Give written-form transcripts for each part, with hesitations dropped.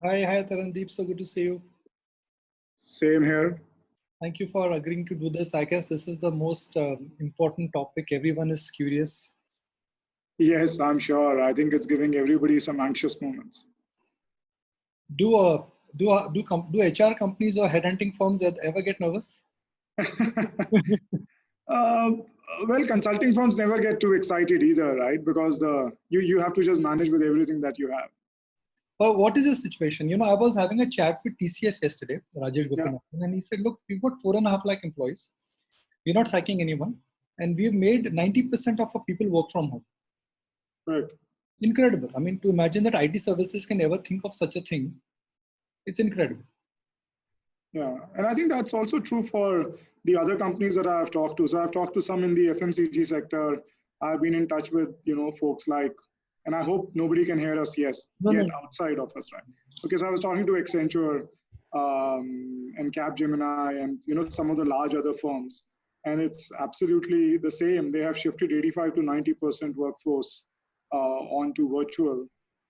Hi, Tarandeep. So good to see you. Same here. Thank you for agreeing to do this. I guess this is the most important topic. Everyone is curious. Yes, I'm sure. I think it's giving everybody some anxious moments. Do HR companies or headhunting firms ever get nervous? Well, consulting firms never get too excited either, right? Because you have to just manage with everything that you have. But what is the situation? You know, I was having a chat with TCS yesterday, Rajesh Gopinath, and he said, look, we've got 4.5 lakh employees. We're not sacking anyone. And we've made 90% of our people work from home. Right. Incredible. I mean, to imagine that IT services can ever think of such a thing, it's incredible. Yeah, and I think that's also true for the other companies that I've talked to. So I've talked to some in the FMCG sector. I've been in touch with, folks like, and I hope nobody can hear us yet outside of us, right? Because I was talking to Accenture and Capgemini and, some of the large other firms. And it's absolutely the same. They have shifted 85 to 90% workforce onto virtual.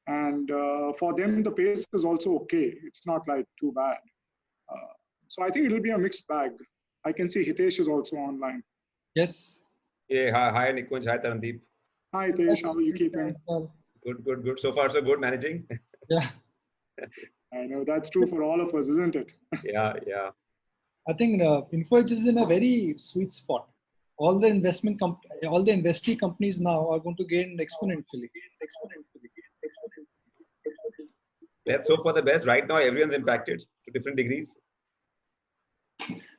And for them, the pace is also okay. It's not like too bad. So I think it'll be a mixed bag. I can see Hitesh is also online. Yes. Yeah, hi Nikunj, hi Tarandeep. Hi Hitesh, how are you keeping? Good. So far so good, managing. Yeah. I know that's true for all of us, isn't it? Yeah. I think Info Edge is in a very sweet spot. All the investee companies now are going to gain exponentially. Let's hope for the best. Right now, everyone's impacted to different degrees.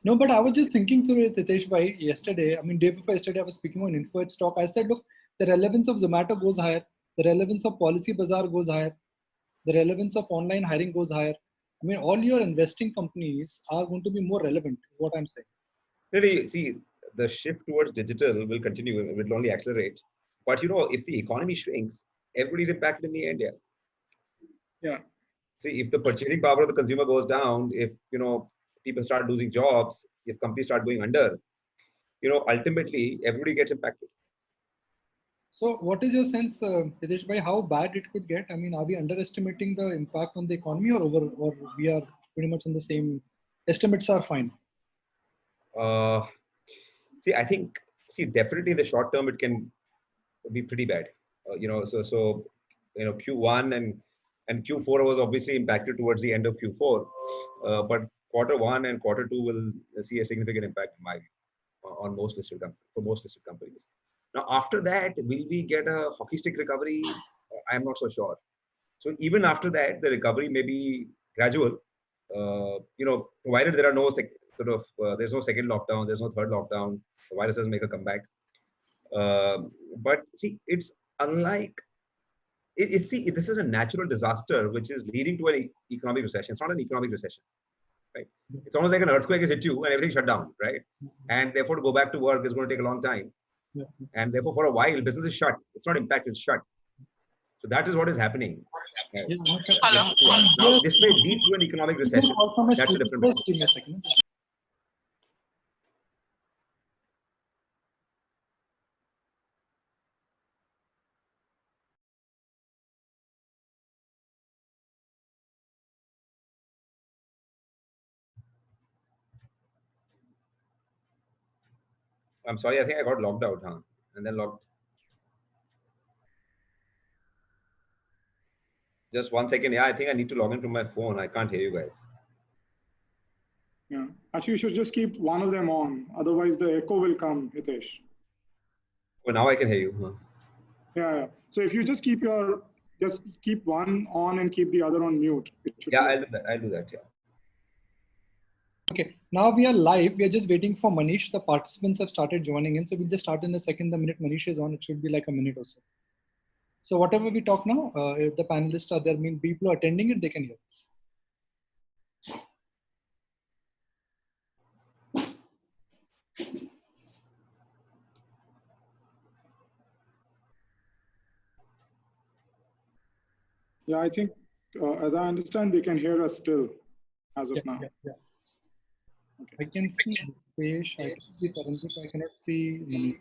No, but I was just thinking through it, Hitesh bhai, yesterday. I mean, day before yesterday, I was speaking on Info Edge talk. I said, look, the relevance of Zomato goes higher. The relevance of Policy Bazaar goes higher. The relevance of online hiring goes higher. I mean, all your investing companies are going to be more relevant, is what I'm saying. Really, see, the shift towards digital will continue. It will only accelerate. But, if the economy shrinks, everybody's impacted in the end. Yeah. See, if the purchasing power of the consumer goes down, if, people start losing jobs, if companies start going under, ultimately, everybody gets impacted. So what is your sense, Hitesh bhai, how bad it could get? I mean, are we underestimating the impact on the economy or we are pretty much on the same, estimates are fine? I think, definitely in the short term, it can be pretty bad. Q1 and Q4 was obviously impacted towards the end of Q4. But Q1 and Q2 will see a significant impact on most listed companies. Now, after that, will we get a hockey stick recovery? I'm not so sure. So even after that, the recovery may be gradual. Provided there are no there's no second lockdown, there's no third lockdown, the virus doesn't make a comeback. But see, it's unlike this is a natural disaster which is leading to an economic recession. It's not an economic recession, right? It's almost like an earthquake has hit you and everything shut down, right? And therefore, to go back to work is going to take a long time. And therefore, for a while, business is shut. It's not impacted, it's shut. So that is what is happening. Now, this may lead to an economic recession. That's a different matter. I'm sorry, I think I got logged out, and then logged. Just 1 second. Yeah, I think I need to log in from my phone. I can't hear you guys. Yeah. Actually, you should just keep one of them on. Otherwise, the echo will come, Hitesh. Well, now I can hear you. Yeah. So if you just keep one on and keep the other on mute. I'll do that. Yeah. Okay, now we are live. We are just waiting for Manish. The participants have started joining in. So we'll just start in a second. The minute Manish is on, it should be like a minute or so. So whatever we talk now, if the panelists are there, mean people are attending it, they can hear us. Yeah, I think, as I understand, they can hear us still as of now. Yeah. Okay. I can see Pesh, I can see Tarandeep, I cannot see Manish.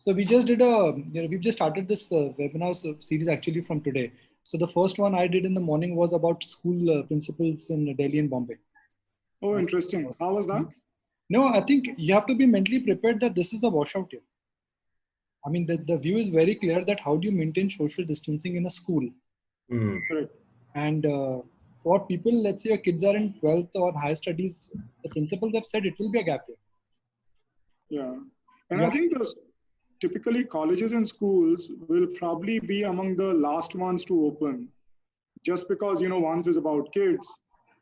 So we just did we've just started this webinar series actually from today. So the first one I did in the morning was about school principals in Delhi and Bombay. Oh, interesting. How was that? No, I think you have to be mentally prepared that this is a washout here. I mean, the view is very clear that how do you maintain social distancing in a school? Correct. And for people, let's say your kids are in 12th or higher studies, the principals have said it will be a gap year. Yeah. And I think typically colleges and schools will probably be among the last ones to open, just because, once is about kids,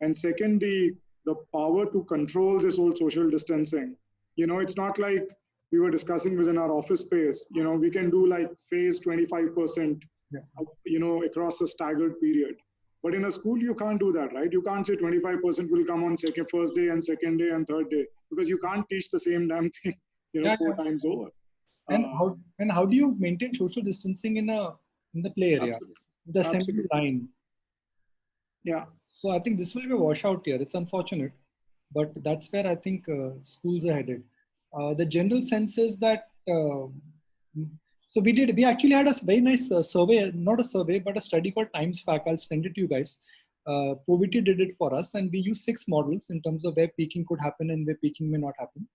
and second, the power to control this whole social distancing. It's not like we were discussing within our office space. We can do like phase 25%, across a staggered period. But in a school, you can't do that, right? You can't say 25% will come on first day and second day and third day, because you can't teach the same damn thing, four times over. And how do you maintain social distancing in the play area, the assembly line? Yeah. So I think this will be a washout here. It's unfortunate, but that's where I think schools are headed. The general sense is that so we actually had a very nice survey, not a survey, but a study called Times Fact. I'll send it to you guys. Probity did it for us, and we used 6 models in terms of where peaking could happen and where peaking may not happen.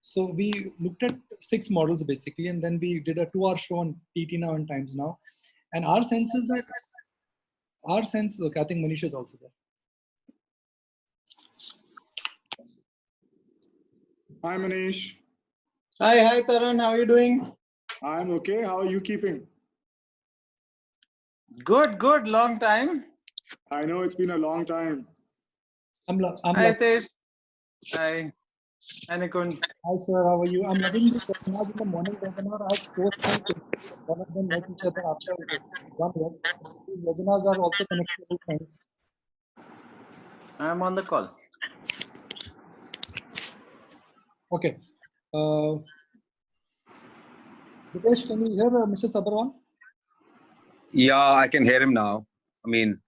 So we looked at 6 models basically, and then we did a 2-hour show on TT Now and Times Now. And our sense is that, okay, I think Manish is also there. Hi, Manish. Hi, Tarun. How are you doing? I'm okay. How are you keeping? Good. Long time. I know it's been a long time. Hi, Tesh. Hi. Hi, Nikunj. Hi, sir. How are you? I'm loving these webinars in the morning webinar. I have 4 friends. One of them met each other after 1 year. These webinars are also connected with friends. I'm on the call. Okay. Ritesh, can you hear Mr. Sabharwal? Yeah, I can hear him now. I mean,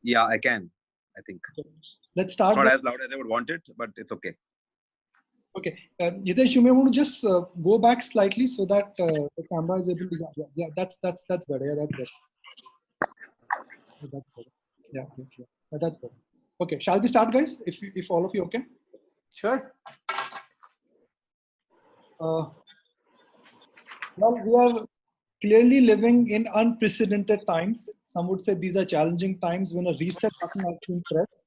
yeah, I can, I think. Okay. Let's start. It's not as loud as I would want it, but it's okay. Okay. Ritesh, you may want to just go back slightly so that the camera is able to, yeah, that's better. Yeah, that's better. That's better. Yeah, that's better. Okay, shall we start, guys? If all of you okay? Sure. Well, we are clearly living in unprecedented times. Some would say these are challenging times when a reset button has been pressed.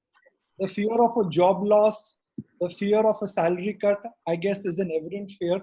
The fear of a job loss, the fear of a salary cut, I guess, is an evident fear.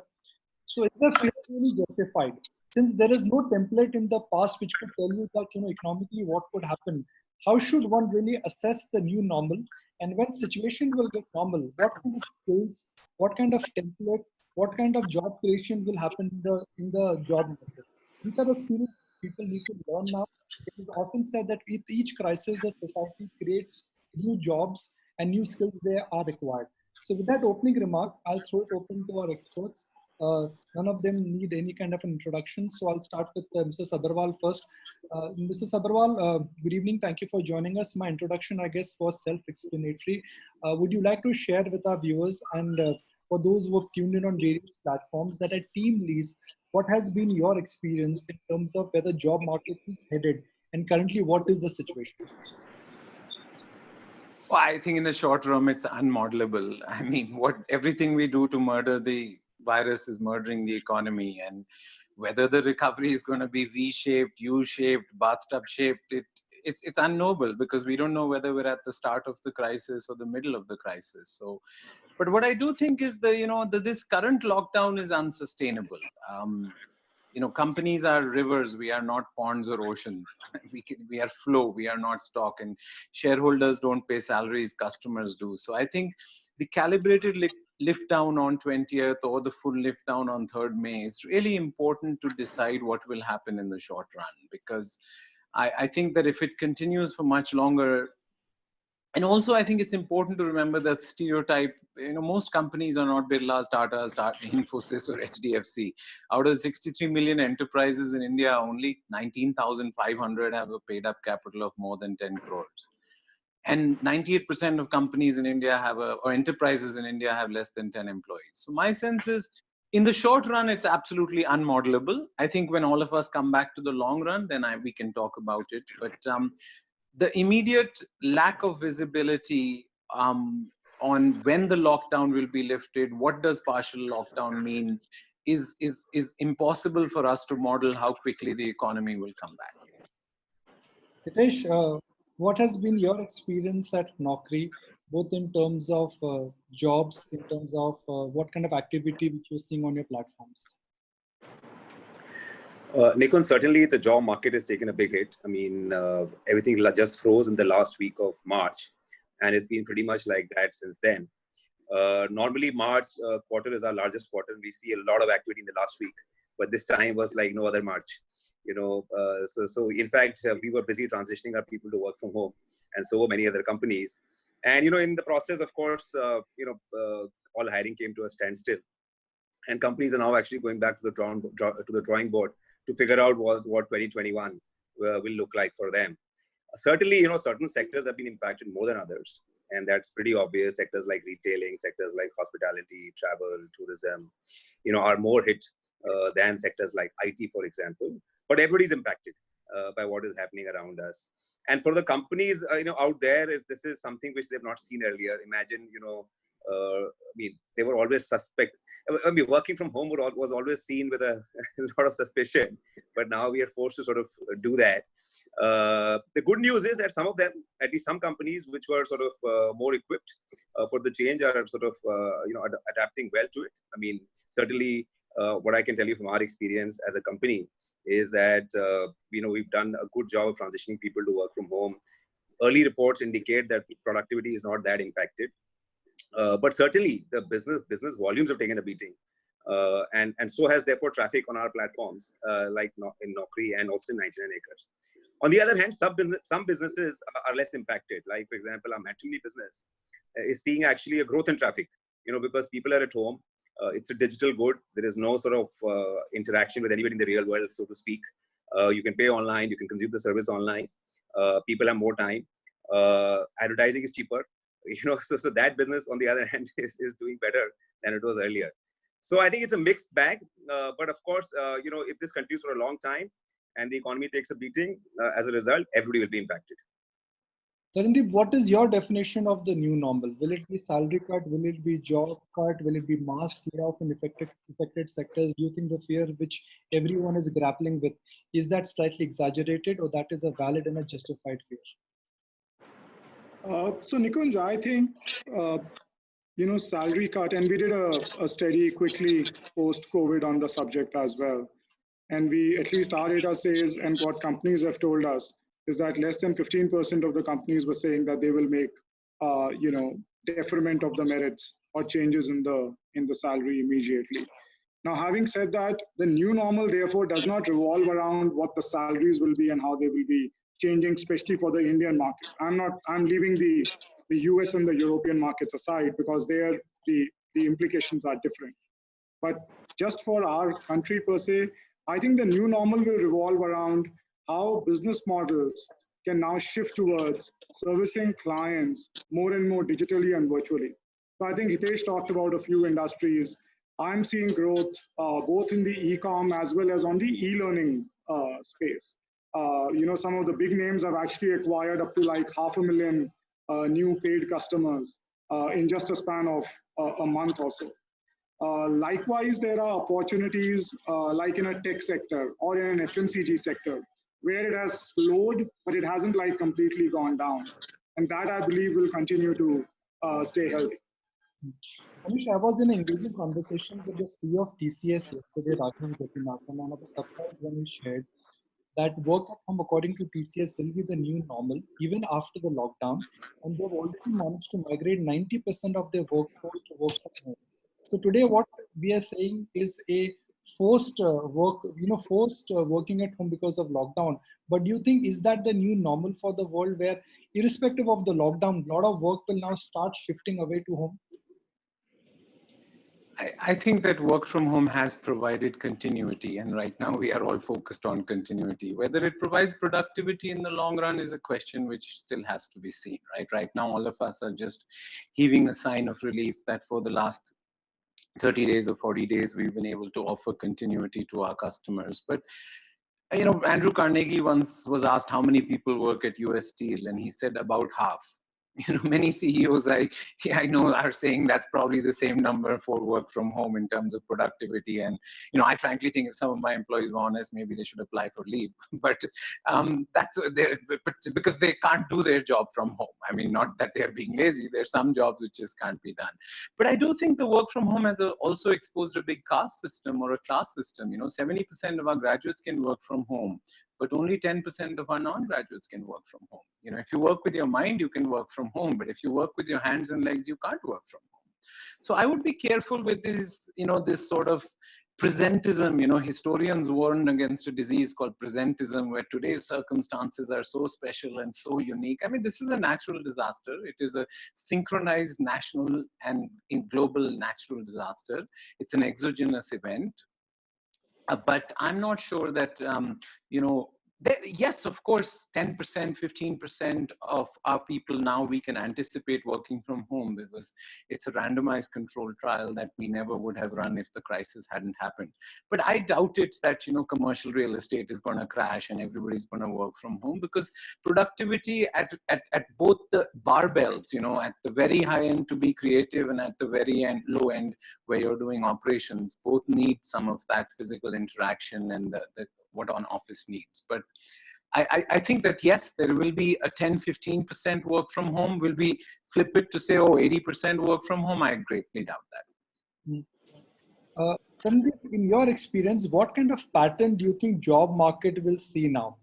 So is the fear really justified? Since there is no template in the past which could tell you that, economically what could happen, how should one really assess the new normal? And when situations will get normal, what kind of skills, what kind of template, what kind of job creation will happen in the job market? Which are the skills people need to learn now? It is often said that with each crisis, the society creates new jobs and new skills they are required. So with that opening remark, I'll throw it open to our experts. None of them need any kind of an introduction. So I'll start with Mr. Sabharwal first. Mr. Sabharwal, good evening. Thank you for joining us. My introduction, I guess, was self-explanatory. Would you like to share with our viewers and for those who have tuned in on various platforms that at Team Lease, what has been your experience in terms of where the job market is headed and currently what is the situation? Well, I think in the short term, it's unmodelable. I mean, everything we do to murder the virus is murdering the economy. And whether the recovery is going to be V-shaped, U-shaped, bathtub shaped, it's unknowable because we don't know whether we're at the start of the crisis or the middle of the crisis. So, but what I do think is this current lockdown is unsustainable. Companies are rivers. We are not ponds or oceans. We are flow. We are not stock. And shareholders don't pay salaries. Customers do. So I think the calibrated lift down on 20th or the full lift down on 3rd May is really important to decide what will happen in the short run. Because I think that if it continues for much longer, and also, I think it's important to remember that stereotype, most companies are not Birla's, Tata's, Infosys or HDFC. Out of the 63 million enterprises in India, only 19,500 have a paid up capital of more than 10 crores. And 98% of companies in India or enterprises in India have less than 10 employees. So my sense is In the short run, it's absolutely unmodelable. I think when all of us come back to the long run, then we can talk about it. But the immediate lack of visibility on when the lockdown will be lifted, what does partial lockdown mean, is impossible for us to model how quickly the economy will come back. Hitesh, what has been your experience at Naukri, both in terms of jobs, in terms of what kind of activity which you're seeing on your platforms? Nikunj, certainly the job market has taken a big hit. I mean, everything just froze in the last week of March, and it's been pretty much like that since then. Normally, March quarter is our largest quarter, and we see a lot of activity in the last week. But this time was like no other March, So in fact, we were busy transitioning our people to work from home, and so were many other companies. And in the process, of course, all hiring came to a standstill, and companies are now actually going back to the drawing board to figure out what 2021 will look like for them. Certainly, certain sectors have been impacted more than others. And that's pretty obvious. Sectors like retailing, sectors like hospitality, travel, tourism, are more hit than sectors like IT, for example. But everybody's impacted by what is happening around us. And for the companies, out there, this is something which they've not seen earlier. Imagine, they were always suspect. I mean, working from home was always seen with a lot of suspicion, but now we are forced to sort of do that. The good news is that some of them, at least some companies which were sort of more equipped for the change, are sort of adapting well to it. I mean, certainly what I can tell you from our experience as a company is that we've done a good job of transitioning people to work from home. Early reports indicate that productivity is not that impacted. But certainly the business volumes have taken a beating, and so has therefore traffic on our platforms, like in Naukri and also in 99acres. On the other hand, some businesses are less impacted. Like, for example, our matrimony business is seeing actually a growth in traffic, because people are at home. It's a digital good. There is no sort of interaction with anybody in the real world, so to speak. You can pay online, you can consume the service online. People have more time. Advertising is cheaper. So that business, on the other hand, is doing better than it was earlier. So I think it's a mixed bag. But of course, if this continues for a long time and the economy takes a beating, as a result, everybody will be impacted. Sarandeep, what is your definition of the new normal? Will it be salary cut? Will it be job cut? Will it be mass layoff in affected sectors? Do you think the fear which everyone is grappling with, is that slightly exaggerated, or that is a valid and a justified fear? So Nikunj, I think, salary cut, and we did a study quickly post-COVID on the subject as well. And we, at least our data says, and what companies have told us, is that less than 15% of the companies were saying that they will make, deferment of the merits or changes in the salary immediately. Now, having said that, the new normal, therefore, does not revolve around what the salaries will be and how they will be changing, especially for the Indian market. I'm leaving the US and the European markets aside because there the implications are different. But just for our country per se, I think the new normal will revolve around how business models can now shift towards servicing clients more and more digitally and virtually. So I think Hitesh talked about a few industries. I'm seeing growth both in the e-com as well as on the e-learning space. Some of the big names have actually acquired up to like 500,000 new paid customers in just a span of a month or so. Likewise, there are opportunities like in a tech sector or in an FMCG sector where it has slowed, but it hasn't like completely gone down. And that, I believe, will continue to stay healthy. Anish, I was in engaging conversations with the CEO of TCS yesterday, Raghavan Gopinath, and I was surprised when he shared that work at home, according to TCS, will be the new normal even after the lockdown, and they've already managed to migrate 90% of their workforce to work from home. So today, what we are saying is a forced working at home because of lockdown. But do you think, is that the new normal for the world, where irrespective of the lockdown, a lot of work will now start shifting away to home? I think that work from home has provided continuity, and right now we are all focused on continuity. Whether it provides productivity in the long run is a question which still has to be seen, right? Right now, all of us are just heaving a sign of relief that for the last 30 days or 40 days, we've been able to offer continuity to our customers. But Andrew Carnegie once was asked how many people work at US Steel, and he said about half. Many CEOs I know are saying that's probably the same number for work from home in terms of productivity. And I frankly think if some of my employees were honest, maybe they should apply for leave. But that's because they can't do their job from home. I mean, not that they're being lazy. There's some jobs which just can't be done. But I do think the work from home has also exposed a big caste system or a class system. 70% of our graduates can work from home, but only 10% of our non-graduates can work from home. If you work with your mind, you can work from home, but if you work with your hands and legs, you can't work from home. So I would be careful with this, this sort of presentism. Historians warn against a disease called presentism, where today's circumstances are so special and so unique. I mean, this is a natural disaster. It is a synchronized national and global natural disaster. It's an exogenous event. But I'm not sure that, yes, of course, 10%, 15% of our people now we can anticipate working from home, because it's a randomized controlled trial that we never would have run if the crisis hadn't happened. But I doubt it that, commercial real estate is going to crash and everybody's going to work from home, because productivity at both the barbells, at the very high end to be creative and at the very low end where you're doing operations, both need some of that physical interaction and the what an office needs. But I think that, yes, there will be a 10, 15% work from home. Will we flip it to say, 80% work from home? I greatly doubt that. Sandeep, in your experience, what kind of pattern do you think job market will see now?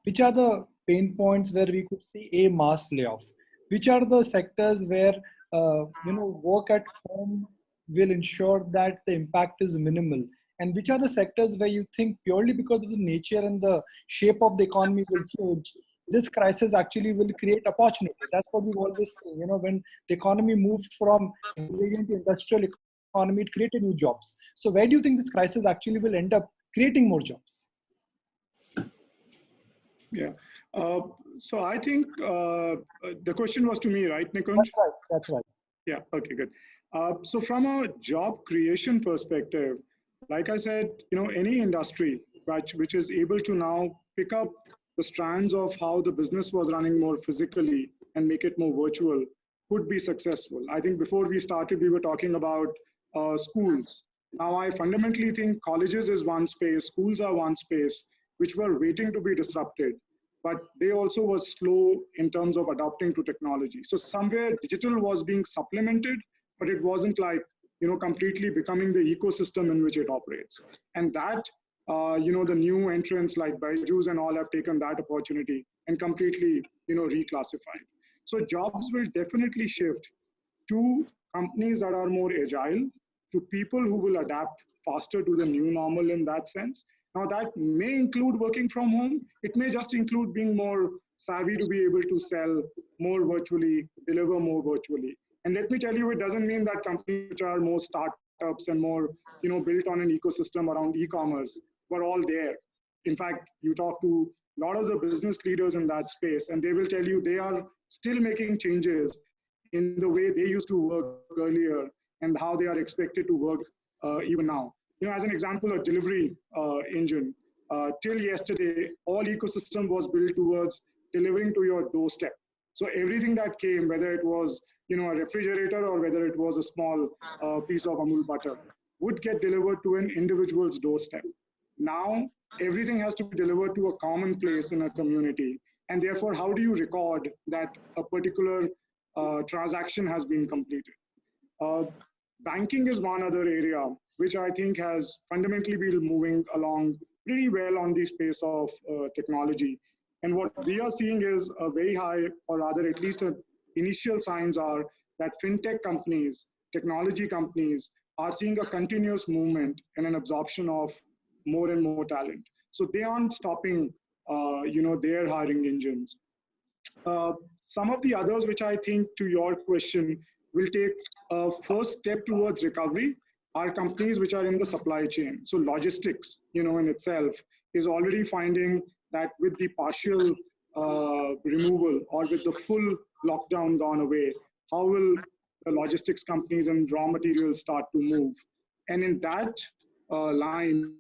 Which are the pain points where we could see a mass layoff? Which are the sectors where, work at home will ensure that the impact is minimal? And which are the sectors where you think purely because of the nature and the shape of the economy will change, this crisis actually will create opportunity? That's what we've always seen. When the economy moved from agrarian to industrial economy, it created new jobs. So where do you think this crisis actually will end up creating more jobs? Yeah. So I think the question was to me, right, Nikunj? That's right. Yeah. Okay, good. So from a job creation perspective, like I said, any industry which is able to now pick up the strands of how the business was running more physically and make it more virtual could be successful. I think before we started, we were talking about schools. Now, I fundamentally think colleges is one space, schools are one space, which were waiting to be disrupted, but they also were slow in terms of adapting to technology. So somewhere digital was being supplemented, but it wasn't like, completely becoming the ecosystem in which it operates. And that, the new entrants like Byju's and all have taken that opportunity and completely, reclassified. So jobs will definitely shift to companies that are more agile, to people who will adapt faster to the new normal in that sense. Now that may include working from home. It may just include being more savvy to be able to sell more virtually, deliver more virtually. And let me tell you, it doesn't mean that companies which are more startups and more, built on an ecosystem around e-commerce were all there. In fact, you talk to a lot of the business leaders in that space, and they will tell you they are still making changes in the way they used to work earlier and how they are expected to work even now. As an example, a delivery engine, till yesterday, all ecosystem was built towards delivering to your doorstep. So everything that came, whether it was a refrigerator or whether it was a small piece of Amul butter, would get delivered to an individual's doorstep. Now, everything has to be delivered to a common place in a community. And therefore, how do you record that a particular transaction has been completed? Banking is one other area which I think has fundamentally been moving along pretty well on the space of technology. And what we are seeing is a very high, or rather at least initial signs are that fintech companies, technology companies are seeing a continuous movement and an absorption of more and more talent. So they aren't stopping, their hiring engines. Some of the others, which I think to your question, will take a first step towards recovery are companies which are in the supply chain. So logistics, in itself is already finding that with the partial removal or with the full lockdown gone away, how will the logistics companies and raw materials start to move? And in that line,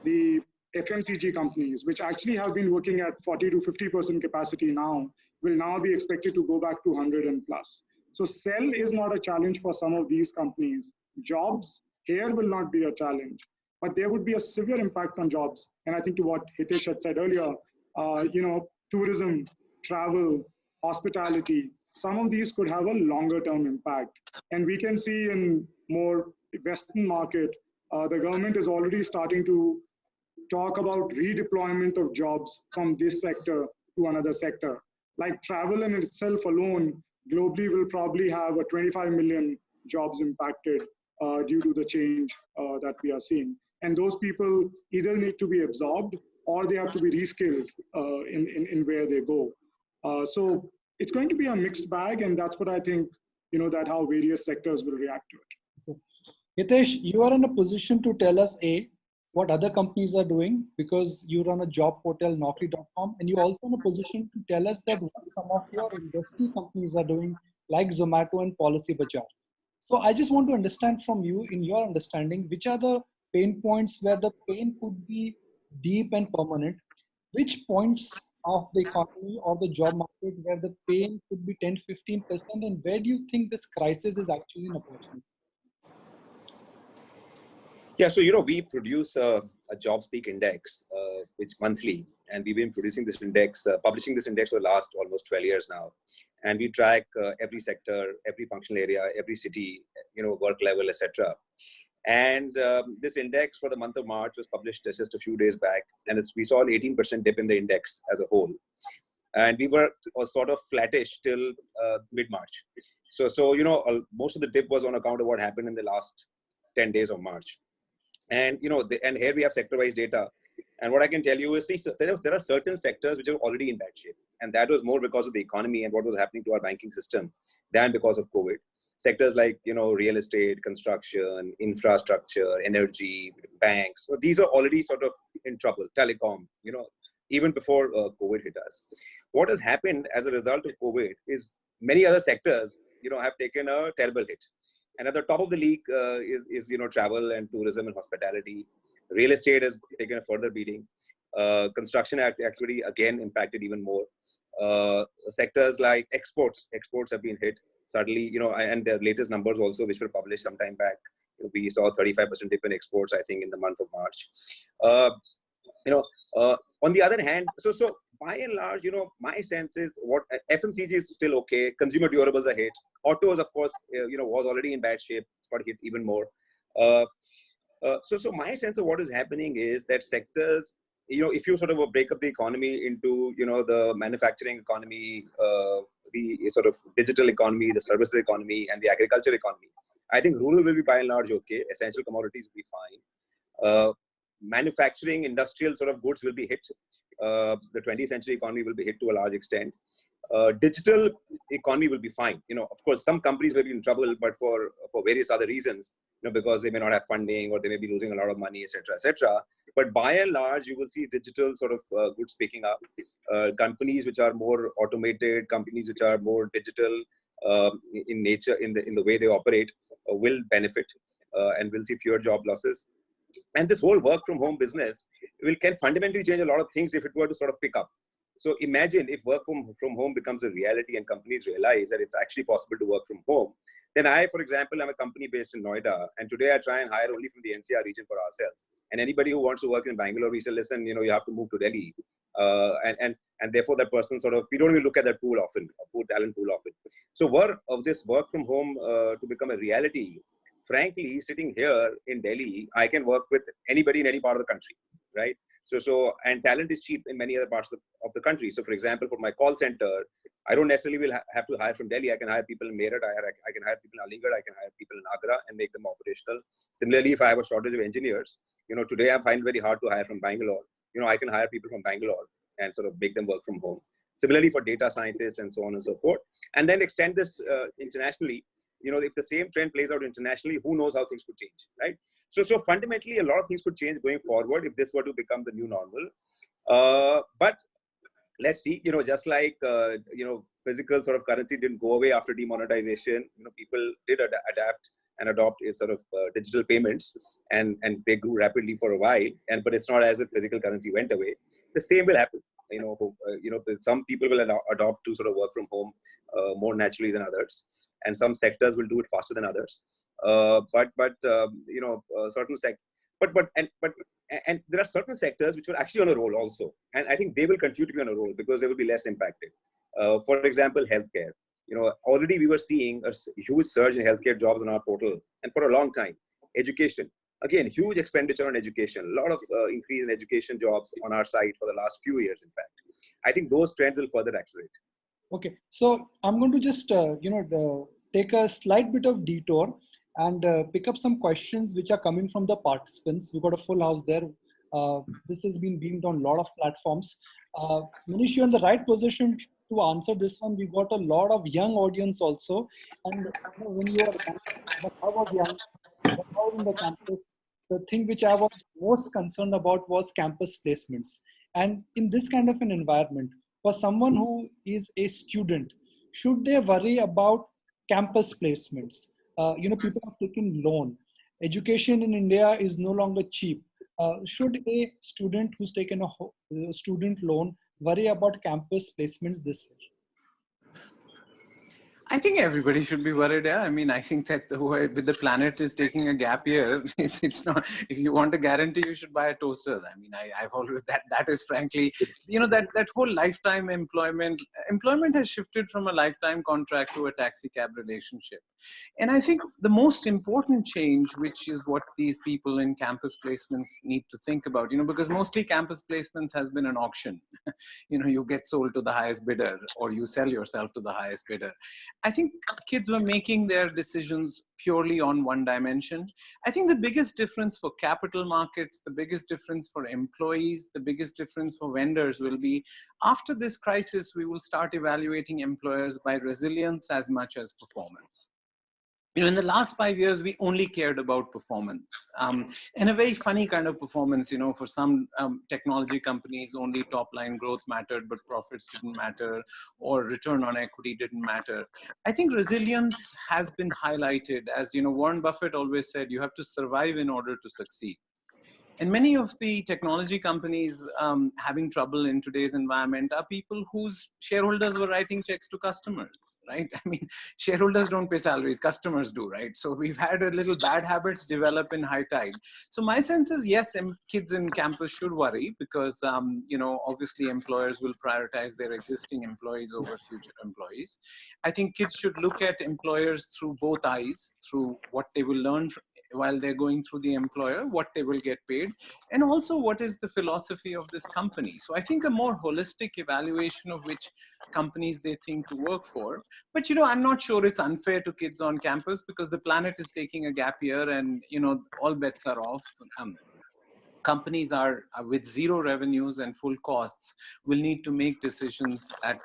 the FMCG companies, which actually have been working at 40 to 50% capacity now, will now be expected to go back to 100 and plus. So sell is not a challenge for some of these companies. Jobs here will not be a challenge, but there would be a severe impact on jobs. And I think to what Hitesh had said earlier, tourism, travel, hospitality, some of these could have a longer term impact. And we can see in more Western market, the government is already starting to talk about redeployment of jobs from this sector to another sector. Like travel in itself alone, globally will probably have a 25 million jobs impacted due to the change that we are seeing. And those people either need to be absorbed or they have to be reskilled in where they go. So it's going to be a mixed bag, and that's what I think, that how various sectors will react to it. Hitesh, you are in a position to tell us what other companies are doing, because you run a job portal, Naukri.com, and you're also in a position to tell us that what some of your industry companies are doing, like Zomato and Policy Bazaar. So I just want to understand from you, in your understanding, which are the pain points where the pain could be deep and permanent, which points of the economy or the job market where the pain could be 10-15%, and where do you think this crisis is actually an opportunity? Yeah, so we produce a JobSpeak index, which monthly, and we've been producing this index, publishing this index for the last almost 12 years now, and we track every sector, every functional area, every city, work level, etc. And this index for the month of March was published just a few days back, and we saw an 18% dip in the index as a whole, and we were sort of flattish till mid-March. So most of the dip was on account of what happened in the last 10 days of March. And and here we have sector-wise data, and what I can tell you is, there are certain sectors which are already in bad shape, and that was more because of the economy and what was happening to our banking system than because of COVID. Sectors like real estate, construction, infrastructure, energy, banks. So these are already sort of in trouble. Telecom, even before COVID hit us. What has happened as a result of COVID is many other sectors have taken a terrible hit. And at the top of the league is travel and tourism and hospitality. Real estate has taken a further beating. Construction activity again impacted even more. Sectors like exports have been hit suddenly. And the latest numbers also, which were published some time back, we saw a 35% dip in exports, I think, in the month of March. On the other hand, so by and large, my sense is what FMCG is still okay. Consumer durables are hit. Autos, of course, was already in bad shape. It's got hit even more. So my sense of what is happening is that sectors, if you sort of break up the economy into, the manufacturing economy, the sort of digital economy, the services economy, and the agriculture economy, I think rural will be by and large okay. Essential commodities will be fine. Manufacturing, industrial sort of goods will be hit. The 20th century economy will be hit to a large extent. Digital economy will be fine. Of course, some companies may be in trouble, but for various other reasons, because they may not have funding or they may be losing a lot of money, etc., etc. But by and large, you will see digital sort of goods picking up. Companies which are more automated, companies which are more digital in nature, in the way they operate, will benefit, and we'll see fewer job losses. And this whole work from home business can fundamentally change a lot of things if it were to sort of pick up. So imagine if work from home becomes a reality and companies realize that it's actually possible to work from home. Then I, for example, am a company based in Noida, and today I try and hire only from the NCR region for ourselves. And anybody who wants to work in Bangalore, we say, listen, you have to move to Delhi. And therefore that person we don't even look at that pool often, talent pool often. So this work from home to become a reality, frankly, sitting here in Delhi, I can work with anybody in any part of the country, right? And talent is cheap in many other parts of the country. So, for example, for my call center, I don't necessarily will have to hire from Delhi. I can hire people in Meerut. I can hire people in Aligarh. I can hire people in Agra and make them operational. Similarly, if I have a shortage of engineers, today I find it very hard to hire from Bangalore. I can hire people from Bangalore and sort of make them work from home. Similarly, for data scientists and so on and so forth. And then extend this internationally. If the same trend plays out internationally, who knows how things could change, right? So fundamentally, a lot of things could change going forward if this were to become the new normal. But let's see, just like, physical sort of currency didn't go away after demonetization, people did adapt and adopt a sort of digital payments, and they grew rapidly for a while. But it's not as if physical currency went away. The same will happen. Some people will adopt to sort of work from home more naturally than others, and some sectors will do it faster than others. Certain and there are certain sectors which were actually on a roll also, and I think they will continue to be on a roll because they will be less impacted. For example, healthcare. Already we were seeing a huge surge in healthcare jobs on our portal, and for a long time. Education, again, huge expenditure on education, a lot of increase in education jobs on our site for the last few years. In fact, I think those trends will further accelerate. Okay, so I'm going to just take a slight bit of detour and pick up some questions which are coming from the participants. We've got a full house there. This has been beamed on a lot of platforms. Manish, you're in the right position to answer this one. We've got a lot of young audience also. And when you are I was young, when I was in the campus, the thing which I was most concerned about was campus placements. And in this kind of an environment, for someone who is a student, should they worry about campus placements? People have taken loan. Education in India is no longer cheap. Should a student who's taken a student loan worry about campus placements this year? I think everybody should be worried. Yeah? I mean, I think that with the planet is taking a gap year, it's not. If you want a guarantee, you should buy a toaster. I mean, I've always that is frankly, that whole lifetime employment has shifted from a lifetime contract to a taxi cab relationship. And I think the most important change, which is what these people in campus placements need to think about, because mostly campus placements has been an auction. You get sold to the highest bidder, or you sell yourself to the highest bidder. I think kids were making their decisions purely on one dimension. I think the biggest difference for capital markets, the biggest difference for employees, the biggest difference for vendors will be after this crisis, we will start evaluating employers by resilience as much as performance. In the last 5 years, we only cared about performance, and a very funny kind of performance. For some technology companies, only top line growth mattered, but profits didn't matter, or return on equity didn't matter. I think resilience has been highlighted as, Warren Buffett always said, you have to survive in order to succeed. And many of the technology companies having trouble in today's environment are people whose shareholders were writing checks to customers, right? I mean, shareholders don't pay salaries, customers do, right? So we've had a little bad habits develop in high tide. So my sense is, yes, kids in campus should worry because, obviously employers will prioritize their existing employees over future employees. I think kids should look at employers through both eyes, through what they will learn while they're going through the employer, what they will get paid, and also what is the philosophy of this company. So I think a more holistic evaluation of which companies they think to work for. But, I'm not sure it's unfair to kids on campus because the planet is taking a gap year and, all bets are off. Companies are with zero revenues and full costs will need to make decisions at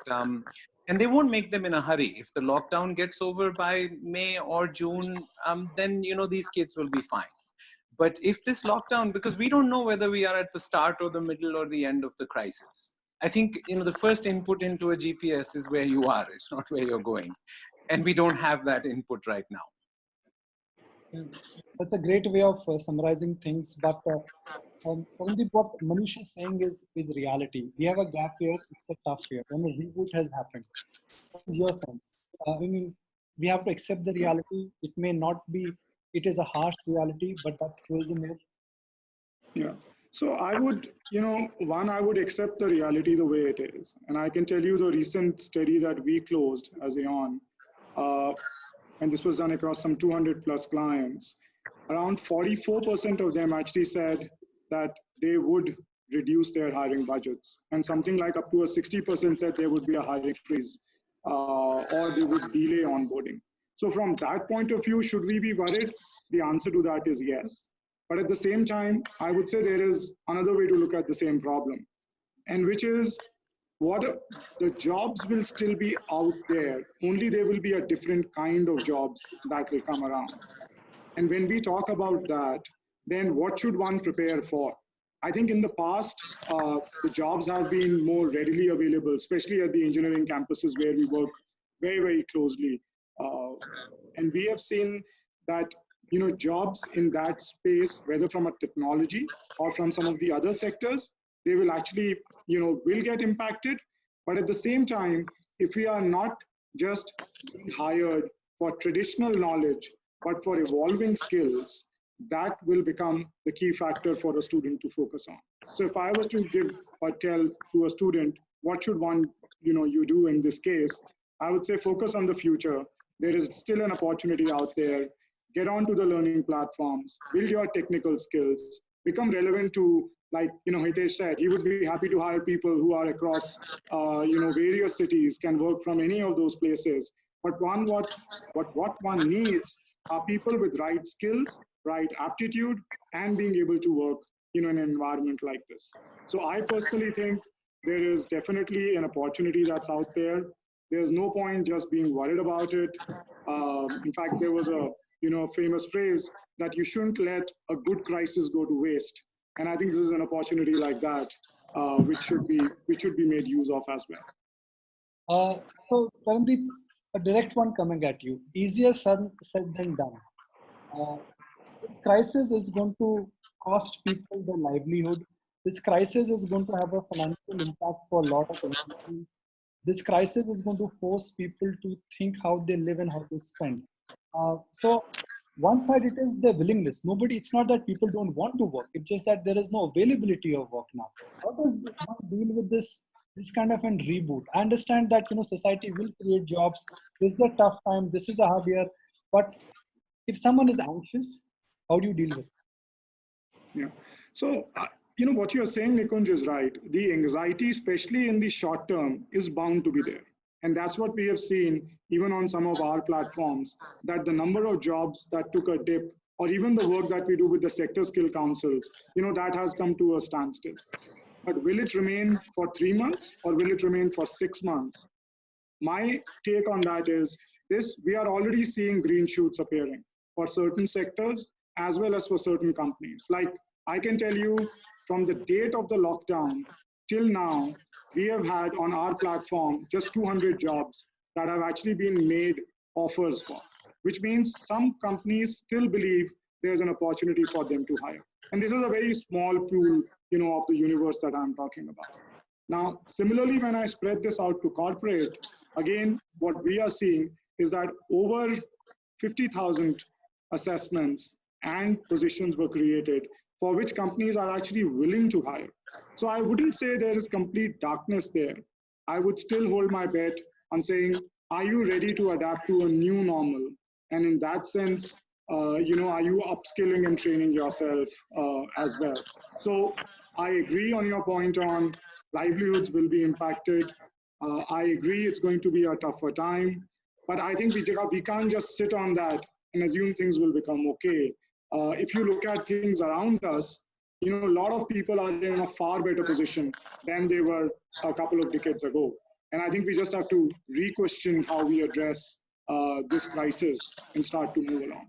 and they won't make them in a hurry. If the lockdown gets over by May or June, then these kids will be fine. But if this lockdown, because we don't know whether we are at the start or the middle or the end of the crisis. I think the first input into a GPS is where you are. It's not where you're going, and we don't have that input right now. That's a great way of summarizing things. But Paramdeep, what Manish is saying is reality. We have a gap year. It's a tough year. When a reboot has happened, what is your sense? We have to accept the reality. It may not be. It is a harsh reality, but that's tourism here. Yeah. So I would, I would accept the reality the way it is. And I can tell you the recent study that we closed as Aon, and this was done across some 200 plus clients, around 44% of them actually said that they would reduce their hiring budgets. And something like up to a 60% said there would be a hiring freeze or they would delay onboarding. So from that point of view, should we be worried? The answer to that is yes. But at the same time, I would say there is another way to look at the same problem, and which is the jobs will still be out there, only there will be a different kind of jobs that will come around. And when we talk about that, then what should one prepare for? I think in the past, the jobs have been more readily available, especially at the engineering campuses where we work very, very closely. And we have seen that jobs in that space, whether from a technology or from some of the other sectors, they will actually, will get impacted. But at the same time, if we are not just being hired for traditional knowledge, but for evolving skills, that will become the key factor for a student to focus on. So if I was to give or tell to a student, what should one, you do in this case, I would say focus on the future. There is still an opportunity out there. Get onto the learning platforms, build your technical skills, become relevant to, like, Hitesh said, he would be happy to hire people who are across, various cities, can work from any of those places. But what one needs are people with right skills, right aptitude, and being able to work, in an environment like this. So I personally think there is definitely an opportunity that's out there. There's no point just being worried about it. In fact, there was a famous phrase that you shouldn't let a good crisis go to waste. And I think this is an opportunity like that, which should be made use of as well. So, Karandeep, a direct one coming at you. Easier said than done. This crisis is going to cost people their livelihood. This crisis is going to have a financial impact for a lot of individuals. This crisis is going to force people to think how they live and how they spend. So one side it is the willingness. It's not that people don't want to work. It's just that there is no availability of work now. How does one deal with this kind of a reboot? I understand that society will create jobs. This is a tough time. This is a hard year. But if someone is anxious, how do you deal with it? Yeah. So, what you're saying, Nikunj, is right. The anxiety, especially in the short term, is bound to be there. And that's what we have seen even on some of our platforms, that the number of jobs that took a dip, or even the work that we do with the sector skill councils, that has come to a standstill. But will it remain for 3 months or will it remain for 6 months? My take on that is this: we are already seeing green shoots appearing for certain sectors as well as for certain companies. Like, I can tell you, from the date of the lockdown till now, we have had on our platform just 200 jobs that have actually been made offers for, which means some companies still believe there's an opportunity for them to hire. And this is a very small pool, of the universe that I'm talking about. Now, similarly, when I spread this out to corporate, again, what we are seeing is that over 50,000 assessments and positions were created for which companies are actually willing to hire. So I wouldn't say there is complete darkness there. I would still hold my bet on saying, are you ready to adapt to a new normal? And in that sense, are you upskilling and training yourself as well? So I agree on your point on livelihoods will be impacted. I agree it's going to be a tougher time, but I think we can't just sit on that and assume things will become okay. If you look at things around us, a lot of people are in a far better position than they were a couple of decades ago. And I think we just have to re-question how we address this crisis and start to move along.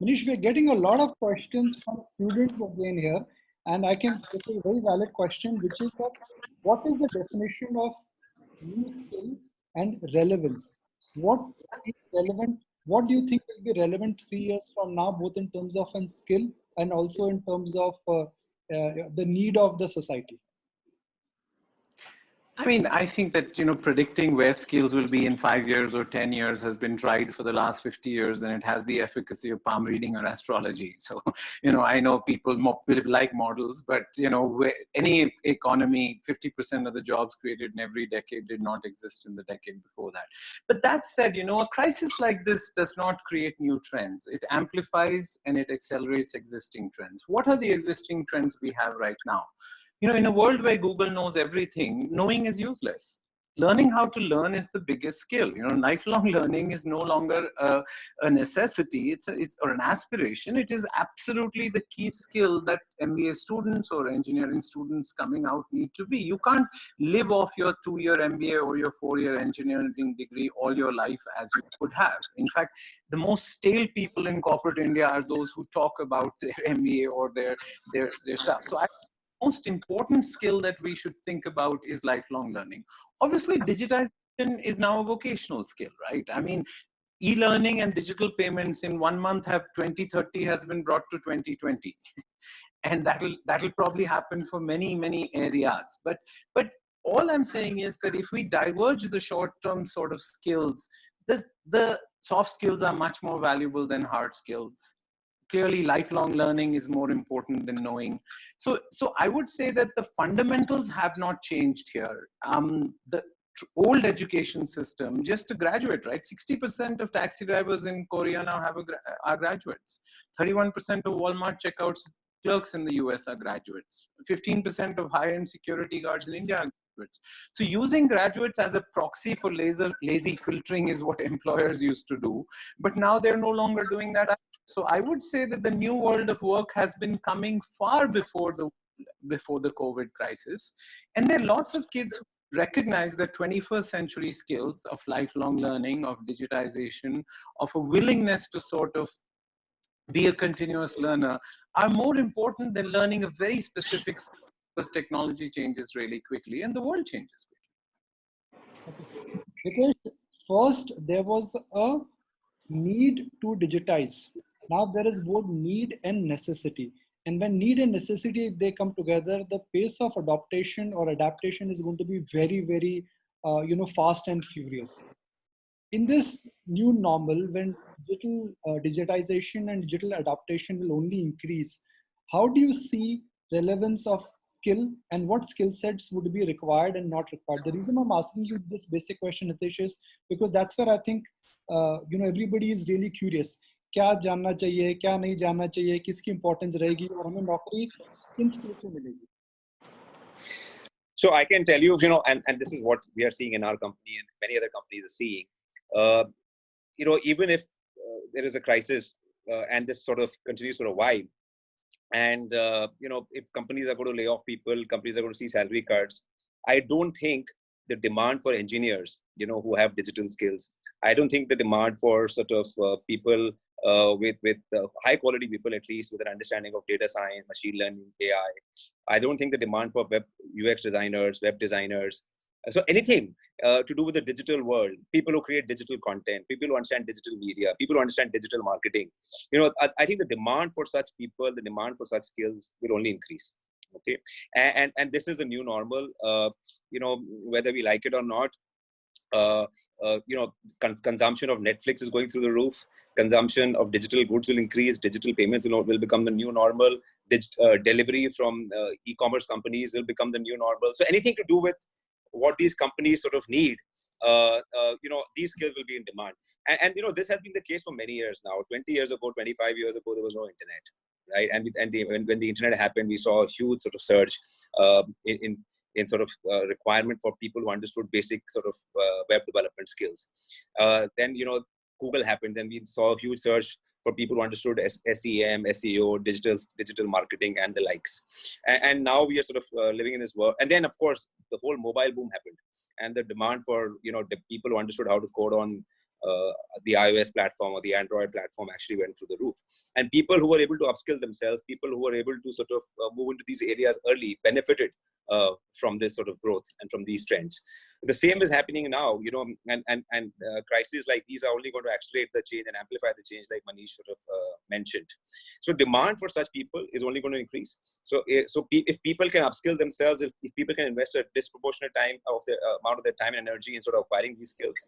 Manish, we're getting a lot of questions from students again here, and it's a very valid question, which is that what is the definition of new skill and relevance? What is relevant? What do you think will be relevant 3 years from now, both in terms of a skill and also in terms of the need of the society? I mean, I think that, predicting where skills will be in 5 years or 10 years has been tried for the last 50 years, and it has the efficacy of palm reading or astrology. So, I know people like models, but, any economy, 50% of the jobs created in every decade did not exist in the decade before that. But that said, a crisis like this does not create new trends. It amplifies and it accelerates existing trends. What are the existing trends we have right now? In a world where Google knows everything, knowing is useless. Learning how to learn is the biggest skill. Lifelong learning is no longer a necessity, it's or an aspiration. It is absolutely the key skill that MBA students or engineering students coming out need to be. You can't live off your 2-year MBA or your 4-year engineering degree all your life as you could have. In fact, the most stale people in corporate India are those who talk about their MBA or their stuff. So most important skill that we should think about is lifelong learning. Obviously, digitization is now a vocational skill, right? I mean, e-learning and digital payments in 1 month have 2030 has been brought to 2020. And that'll probably happen for many areas. But all I'm saying is that if we diverge the short-term sort of skills, the soft skills are much more valuable than hard skills. Clearly, lifelong learning is more important than knowing. So I would say that the fundamentals have not changed here. The old education system, just a graduate, right? 60% of taxi drivers in Korea now are graduates. 31% of Walmart checkouts clerks in the US are graduates. 15% of high-end security guards in India are graduates. So using graduates as a proxy for lazy filtering is what employers used to do. But now they're no longer doing that. So I would say that the new world of work has been coming far before the COVID crisis. And there are lots of kids who recognize that 21st century skills of lifelong learning, of digitization, of a willingness to sort of be a continuous learner are more important than learning a very specific skill, because technology changes really quickly and the world changes quickly. Because first there was a need to digitize. Now there is both need and necessity. And when need and necessity, if they come together, the pace of adaptation is going to be very, fast and furious. In this new normal, when digitization and digital adaptation will only increase, how do you see relevance of skill and what skill sets would be required and not required? The reason I'm asking you this basic question, Nitesh, is because that's where I think everybody is really curious. क्या जानना चाहिए, क्या नहीं जानना चाहिए, किसकी importance रहेगी और हमें नौकरी किन skill से मिलेगी? So I can tell you, and this is what we are seeing in our company and many other companies are seeing. Even if there is a crisis and this sort of continues for a while, and if companies are going to lay off people, companies are going to see salary cuts, I don't think the demand for engineers, who have digital skills, I don't think the demand for sort of people with high quality people, at least with an understanding of data science, machine learning, AI, I don't think the demand for web UX designers, web designers, so anything to do with the digital world, people who create digital content, people who understand digital media, people who understand digital marketing, I think the demand for such people, the demand for such skills will only increase. Okay, and this is the new normal. Whether we like it or not, consumption of Netflix is going through the roof. Consumption of digital goods will increase. Digital payments will become the new normal. Delivery from e-commerce companies will become the new normal. So anything to do with what these companies sort of need, these skills will be in demand. And this has been the case for many years now. 20 years ago, 25 years ago, there was no internet, right? When the internet happened, we saw a huge sort of surge in sort of requirement for people who understood basic sort of web development skills. Then, Google happened. Then we saw a huge surge for people who understood SEM, SEO, digital marketing, and the likes. And now we are sort of living in this world. And then, of course, the whole mobile boom happened, and the demand for the people who understood how to code on the iOS platform or the Android platform actually went through the roof. And people who were able to upskill themselves, people who were able to sort of move into these areas early, benefited from this sort of growth and from these trends. The same is happening now, and crises like these are only going to accelerate the change and amplify the change, like Manish sort of mentioned. So demand for such people is only going to increase. So if people can upskill themselves, if people can invest a disproportionate time of the amount of their time and energy in sort of acquiring these skills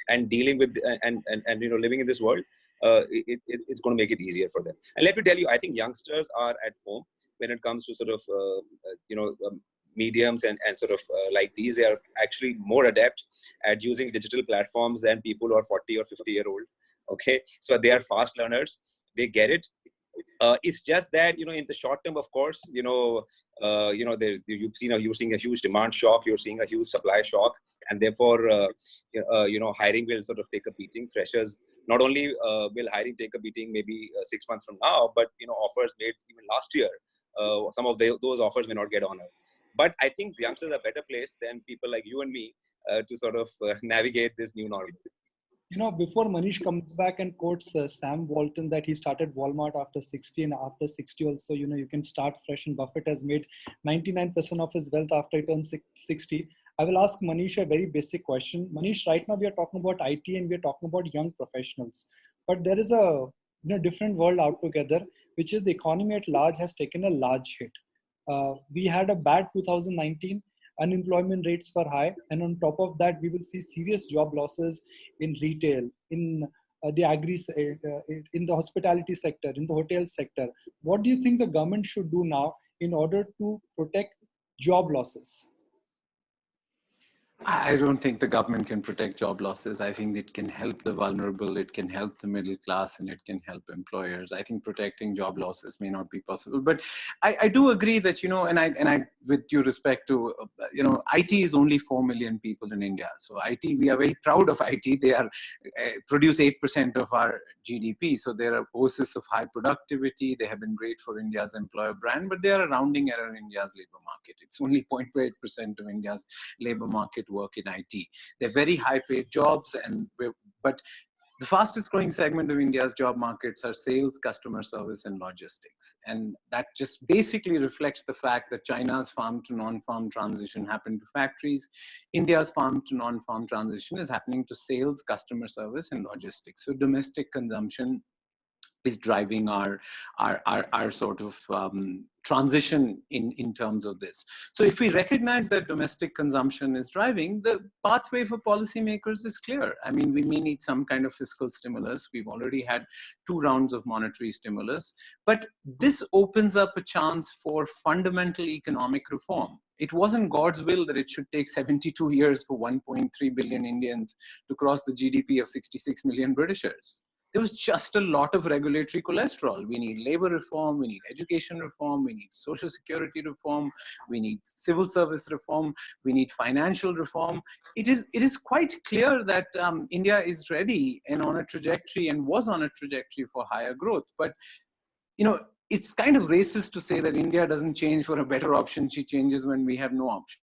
and dealing with and living in this world, it's going to make it easier for them. And let me tell you, I think youngsters are at home when it comes to sort of mediums and sort of like these. They are actually more adept at using digital platforms than people who are 40 or 50-year-old. Okay, so they are fast learners. They get it. It's just that in the short term, of course, you're seeing a huge demand shock. You're seeing a huge supply shock, and therefore, hiring will sort of take a beating. Freshers, not only will hiring take a beating maybe 6 months from now, but offers made even last year, some of those offers may not get honored. But I think the youngsters are better placed than people like you and me to sort of navigate this new normal. Before Manish comes back and quotes Sam Walton that he started Walmart after 60, and after 60 also, you can start fresh, and Buffett has made 99% of his wealth after he turned 60. I will ask Manish a very basic question. Manish, right now we are talking about IT and we are talking about young professionals, but there is a different world out together, which is the economy at large has taken a large hit. We had a bad 2019, unemployment rates were high, and on top of that, we will see serious job losses in retail, in in the hospitality sector, in the hotel sector. What do you think the government should do now in order to protect job losses? I don't think the government can protect job losses. I think it can help the vulnerable, it can help the middle class, and it can help employers. I think protecting job losses may not be possible. But I do agree that, and I, with due respect to, IT is only 4 million people in India. So IT, we are very proud of IT. They are produce 8% of our GDP. So they're a oasis of high productivity. They have been great for India's employer brand, but they are a rounding error in India's labor market. It's only 0.8% of India's labor market work in IT. They're very high paid jobs, but the fastest growing segment of India's job markets are sales, customer service, and logistics. And that just basically reflects the fact that China's farm to non-farm transition happened to factories. India's farm to non-farm transition is happening to sales, customer service, and logistics. So domestic consumption is driving our sort of transition in terms of this. So if we recognize that domestic consumption is driving, the pathway for policymakers is clear. I mean, we may need some kind of fiscal stimulus. We've already had 2 rounds of monetary stimulus, but this opens up a chance for fundamental economic reform. It wasn't God's will that it should take 72 years for 1.3 billion Indians to cross the GDP of 66 million Britishers. There was just a lot of regulatory cholesterol. We need labor reform, we need education reform, we need social security reform, we need civil service reform, we need financial reform. It is quite clear that India is ready and on a trajectory and was on a trajectory for higher growth. But, it's kind of racist to say that India doesn't change for a better option. She changes when we have no option.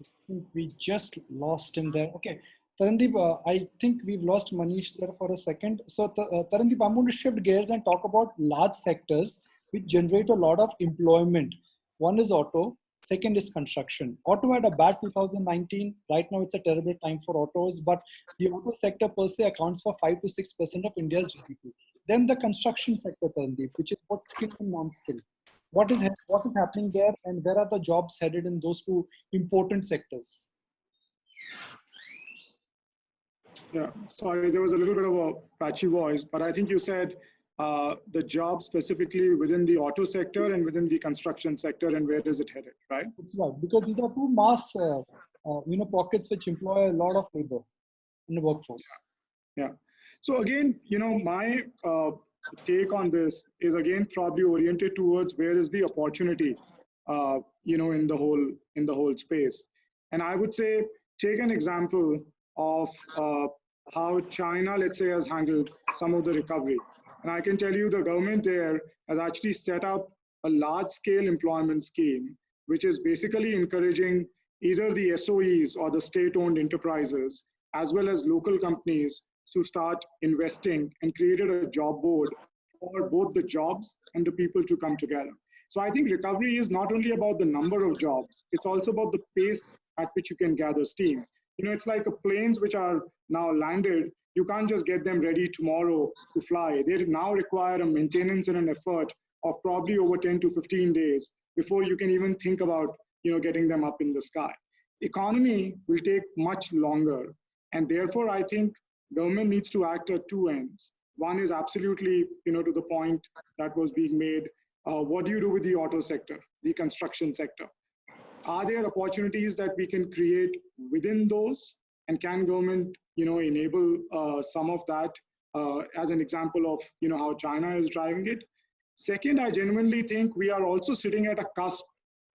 I think we just lost him there. Okay. Tarandeep, I think we've lost Manish there for a second. So Tarandeep, I'm going to shift gears and talk about large sectors which generate a lot of employment. One is auto, second is construction. Auto had a bad 2019. Right now it's a terrible time for autos, but the auto sector per se accounts for 5 to 6% of India's GDP. Then the construction sector, Tarandeep, which is both skilled and non-skilled. What is happening there, and where are the jobs headed in those 2 important sectors? Yeah, sorry, there was a little bit of a patchy voice, but I think you said the job specifically within the auto sector and within the construction sector, and where is it headed, right? That's right, because these are 2 mass, pockets which employ a lot of labor in the workforce. Yeah. So again, my take on this is again probably oriented towards where is the opportunity, in the whole space. And I would say take an example of how China, let's say, has handled some of the recovery. And I can tell you the government there has actually set up a large-scale employment scheme, which is basically encouraging either the SOEs or the state-owned enterprises, as well as local companies, to start investing, and created a job board for both the jobs and the people to come together. So I think recovery is not only about the number of jobs, it's also about the pace at which you can gather steam. It's like planes which are now landed. You can't just get them ready tomorrow to fly. They now require a maintenance and an effort of probably over 10 to 15 days before you can even think about, getting them up in the sky. Economy will take much longer. And therefore, I think government needs to act at 2 ends. One is absolutely, to the point that was being made. What do you do with the auto sector, the construction sector? Are there opportunities that we can create within those? And can government, enable some of that as an example of, how China is driving it? Second, I genuinely think we are also sitting at a cusp,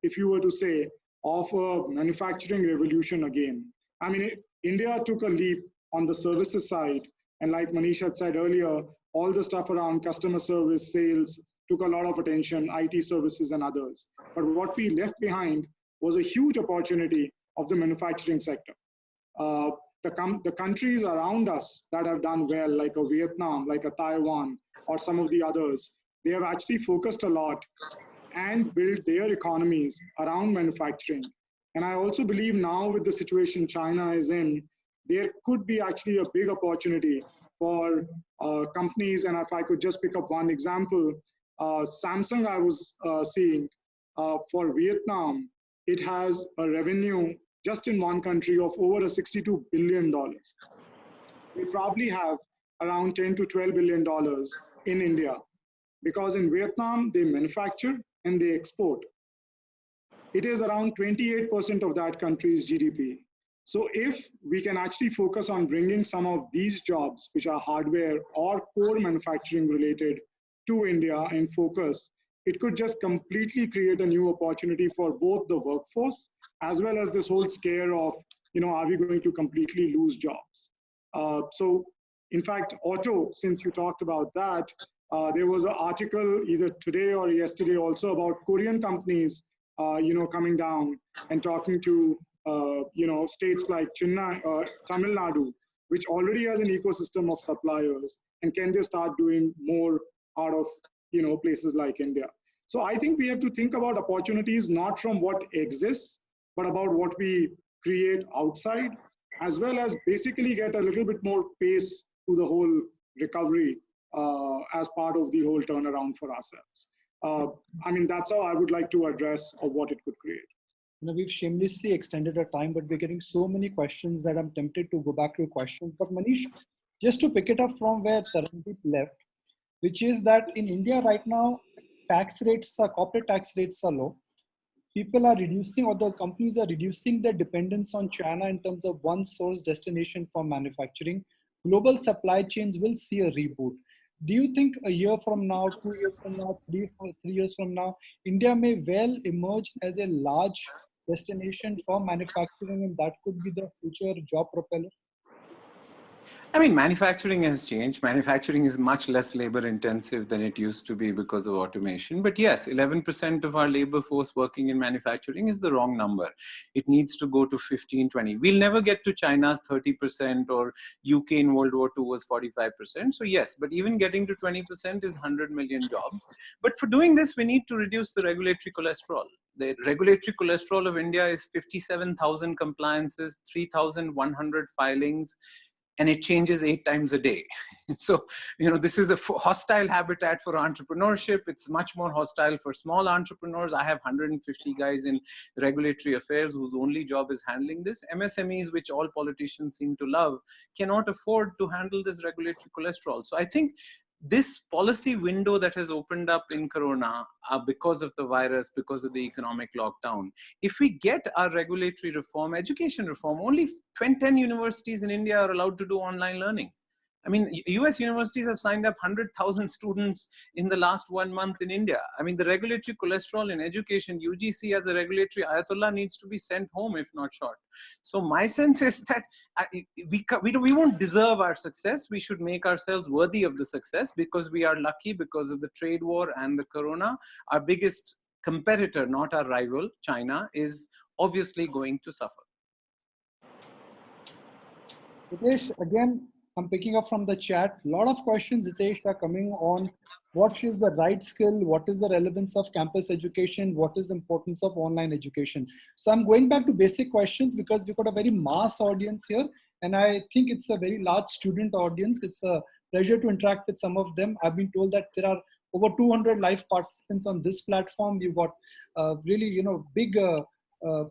if you were to say, of a manufacturing revolution again. I mean, India took a leap on the services side. And like Manish had said earlier, all the stuff around customer service, sales, took a lot of attention, IT services and others. But what we left behind was a huge opportunity of the manufacturing sector. The countries around us that have done well, like a Vietnam, like a Taiwan, or some of the others, they have actually focused a lot and build their economies around manufacturing. And I also believe now with the situation China is in, there could be actually a big opportunity for companies. And if I could just pick up one example, Samsung I was seeing for Vietnam, it has a revenue just in one country of over $62 billion. We probably have around $10 to $12 billion in India, because in Vietnam, they manufacture and they export. It is around 28% of that country's GDP. So if we can actually focus on bringing some of these jobs, which are hardware or core manufacturing related, to India and focus, it could just completely create a new opportunity for both the workforce as well as this whole scare of, are we going to completely lose jobs? So in fact, auto, since you talked about that, there was an article either today or yesterday also about Korean companies, coming down and talking to, states like Chennai, Tamil Nadu, which already has an ecosystem of suppliers, and can they start doing more out of, places like India. So I think we have to think about opportunities not from what exists, but about what we create outside, as well as basically get a little bit more pace to the whole recovery as part of the whole turnaround for ourselves. That's how I would like to address what it could create. We've shamelessly extended our time, but we're getting so many questions that I'm tempted to go back to your questions. But Manish, just to pick it up from where Tarandeep left, which is that in India right now, corporate tax rates are low. People are reducing, or the companies are reducing their dependence on China in terms of one source destination for manufacturing. Global supply chains will see a reboot. Do you think a year from now, 2 years from now, three years from now, India may well emerge as a large destination for manufacturing, and that could be the future job propeller? Manufacturing has changed. Manufacturing is much less labor intensive than it used to be because of automation. But yes, 11% of our labor force working in manufacturing is the wrong number. It needs to go to 15, 20. We'll never get to China's 30%, or UK in World War II was 45%. So yes, but even getting to 20% is 100 million jobs. But for doing this, we need to reduce the regulatory cholesterol. The regulatory cholesterol of India is 57,000 compliances, 3,100 filings, and it changes 8 times a day. So, this is a hostile habitat for entrepreneurship. It's much more hostile for small entrepreneurs. I have 150 guys in regulatory affairs whose only job is handling this. MSMEs, which all politicians seem to love, cannot afford to handle this regulatory cholesterol. So I think this policy window that has opened up in Corona because of the virus, because of the economic lockdown, if we get our regulatory reform, education reform, only 10 universities in India are allowed to do online learning. US universities have signed up 100,000 students in the last 1 month in India. The regulatory cholesterol in education, UGC as a regulatory Ayatollah needs to be sent home, if not shot. So my sense is that we won't deserve our success. We should make ourselves worthy of the success, because we are lucky because of the trade war and the Corona. Our biggest competitor, not our rival, China, is obviously going to suffer. Hitesh, again, I'm picking up from the chat. A lot of questions, Hitesh, are coming on what is the right skill, what is the relevance of campus education, what is the importance of online education. So I'm going back to basic questions because we've got a very mass audience here, and I think it's a very large student audience. It's a pleasure to interact with some of them. I've been told that there are over 200 live participants on this platform. We've got really, big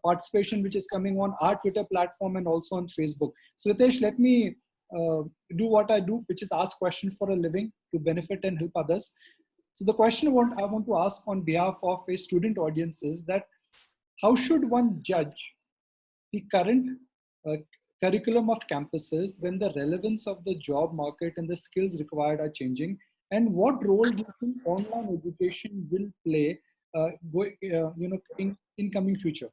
participation which is coming on our Twitter platform and also on Facebook. So Hitesh, let me do what I do, which is ask questions for a living to benefit and help others. So the question I want to ask on behalf of a student audience is that how should one judge the current curriculum of campuses when the relevance of the job market and the skills required are changing? And what role do you think online education will play in coming future?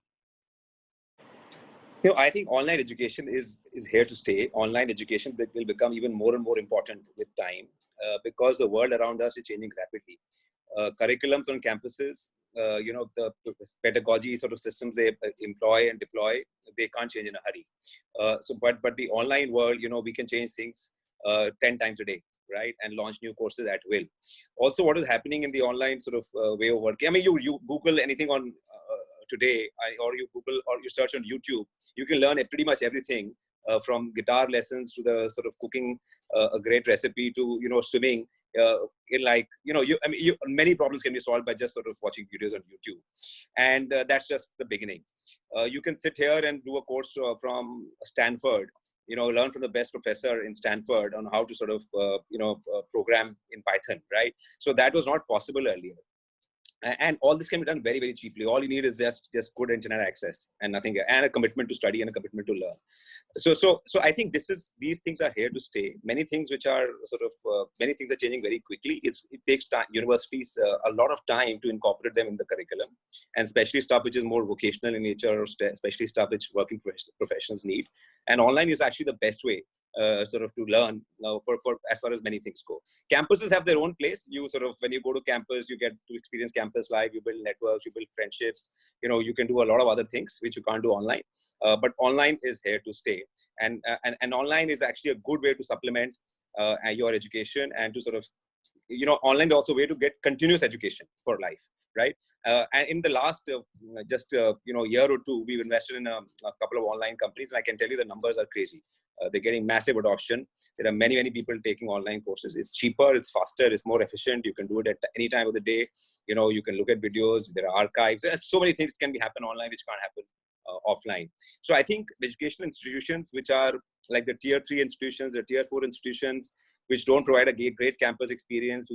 I think online education is here to stay. Online education will become even more and more important with time because the world around us is changing rapidly. Curriculums on campuses, the pedagogy sort of systems they employ and deploy, they can't change in a hurry. But the online world, we can change things 10 times a day. right? And launch new courses at will. Also, what is happening in the online sort of way of working? I mean, you Google anything on today, or you Google or you search on YouTube, you can learn pretty much everything from guitar lessons to the sort of cooking a great recipe to, swimming. In many problems can be solved by just sort of watching videos on YouTube, and that's just the beginning. You can sit here and do a course from Stanford, learn from the best professor in Stanford on how to sort of program in Python, right? So that was not possible earlier. And all this can be done very, very cheaply. All you need is just good internet access and nothing, and a commitment to study and a commitment to learn. So I think these things are here to stay. Many things which are sort of many things are changing very quickly. It takes time, universities a lot of time to incorporate them in the curriculum, and especially stuff which is more vocational in nature, or especially stuff which working professionals need. And online is actually the best way sort of to learn for as far as many things go. Campuses have their own place. You sort of, when you go to campus, you get to experience campus life, you build networks, you build friendships, you can do a lot of other things which you can't do online. But online is here to stay. And online is actually a good way to supplement your education, and to sort of, online is also a way to get continuous education for life, right? And in the last year or two, we've invested in a couple of online companies, and I can tell you the numbers are crazy. They're getting massive adoption. There are many, many people taking online courses. It's cheaper, it's faster, it's more efficient. You can do it at any time of the day. You can look at videos. There are archives. There's so many things can be happen online which can't happen offline. So I think educational institutions, which are like the tier 3 institutions, the tier 4 institutions, which don't provide a great campus experience,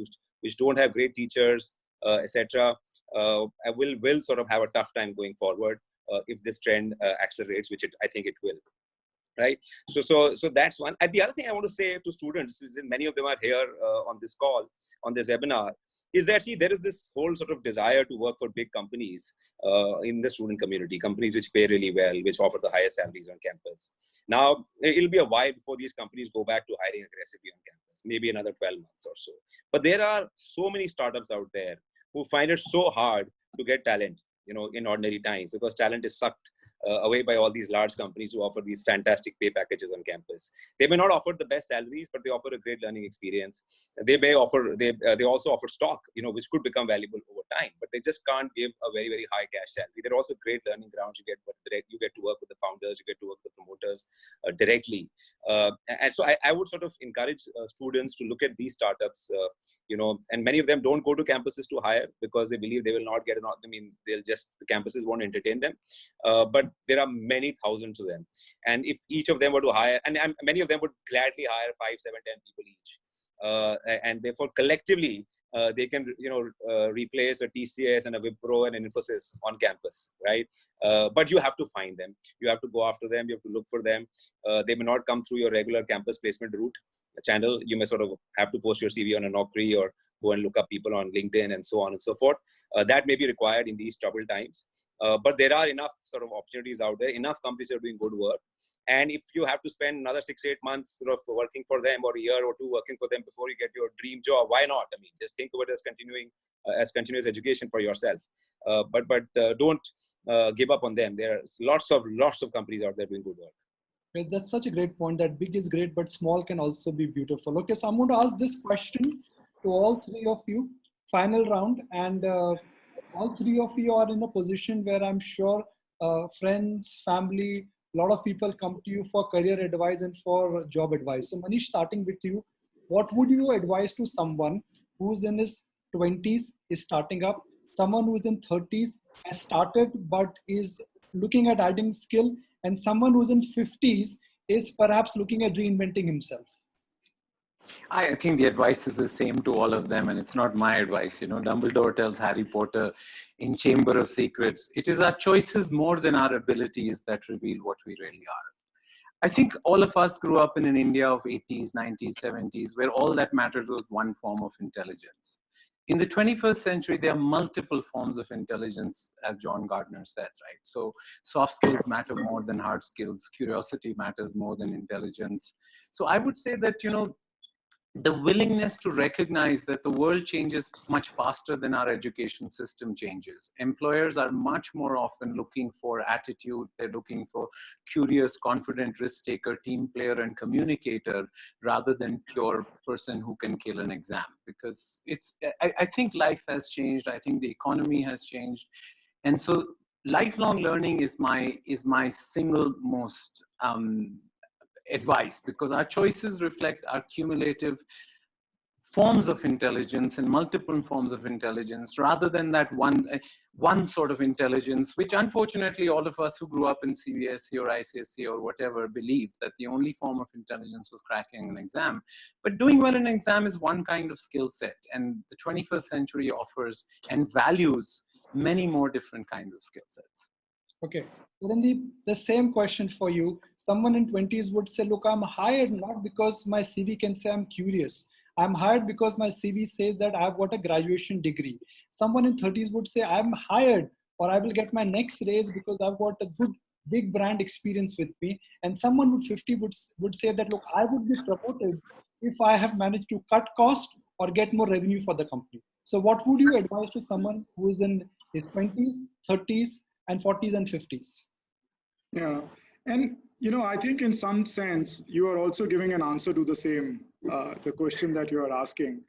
which don't have great teachers, etc., will sort of have a tough time going forward if this trend accelerates, which I think it will. Right. So that's one. And the other thing I want to say to students, since many of them are here on this call, on this webinar, is that there is this whole sort of desire to work for big companies in the student community, companies which pay really well, which offer the highest salaries on campus. Now, it'll be a while before these companies go back to hiring aggressively on campus, maybe another 12 months or so. But there are so many startups out there who find it so hard to get talent, in ordinary times, because talent is sucked away by all these large companies who offer these fantastic pay packages on campus. They may not offer the best salaries, but they offer a great learning experience. They may offer, they also offer stock, which could become valuable over time, but they just can't give a very, very high cash salary. They're also great learning grounds. You get to work with the founders, you get to work with the promoters directly. And so I would sort of encourage students to look at these startups, and many of them don't go to campuses to hire because they believe they will not get the campuses won't entertain them. But there are many thousands of them. And if each of them were to hire, and many of them would gladly hire 5, 7, 10 people each. And therefore, collectively, they can, replace a TCS and a Wipro and an Infosys on campus, right? But you have to find them. You have to go after them. You have to look for them. They may not come through your regular campus placement route channel. You may sort of have to post your CV on a Naukri or go and look up people on LinkedIn and so on and so forth. That may be required in these troubled times. But there are enough sort of opportunities out there. Enough companies are doing good work. And if you have to spend another 6-8 months sort of working for them, or a year or two working for them before you get your dream job, why not? I mean, just think of it as continuous education for yourself. But don't give up on them. There's lots of companies out there doing good work. Right, that's such a great point, that big is great, but small can also be beautiful. Okay, so I'm going to ask this question to all three of you, final round, and all three of you are in a position where I'm sure friends, family, a lot of people come to you for career advice and for job advice. So Manish, starting with you, what would you advise to someone who's in his 20s, is starting up, someone who's in 30s, has started but is looking at adding skill, and someone who's in 50s is perhaps looking at reinventing himself? I think the advice is the same to all of them, and it's not my advice. Dumbledore tells Harry Potter in Chamber of Secrets, it is our choices more than our abilities that reveal what we really are. I think all of us grew up in an India of 80s, 90s, 70s, where all that mattered was one form of intelligence. In the 21st century, there are multiple forms of intelligence, as John Gardner says, right? So soft skills matter more than hard skills. Curiosity matters more than intelligence. So I would say that, the willingness to recognize that the world changes much faster than our education system changes. Employers are much more often looking for attitude. They're looking for curious, confident risk taker, team player, and communicator, rather than pure person who can kill an exam. Because I think life has changed. I think the economy has changed. And so lifelong learning is my single most advice, because our choices reflect our cumulative forms of intelligence and multiple forms of intelligence, rather than that one sort of intelligence, which unfortunately all of us who grew up in CBSE or ICSE or whatever believed that the only form of intelligence was cracking an exam. But doing well in an exam is one kind of skill set, and the 21st century offers and values many more different kinds of skill sets. Okay. So then the same question for you. Someone in 20s would say, look, I'm hired not because my CV can say I'm curious. I'm hired because my CV says that I've got a graduation degree. Someone in 30s would say, I'm hired or I will get my next raise because I've got a good big brand experience with me. And someone with 50 would say that, look, I would be promoted if I have managed to cut cost or get more revenue for the company. So what would you advise to someone who is in his 20s, 30s, and 40s and 50s? Yeah. And, I think in some sense, you are also giving an answer to the same, the question that you are asking.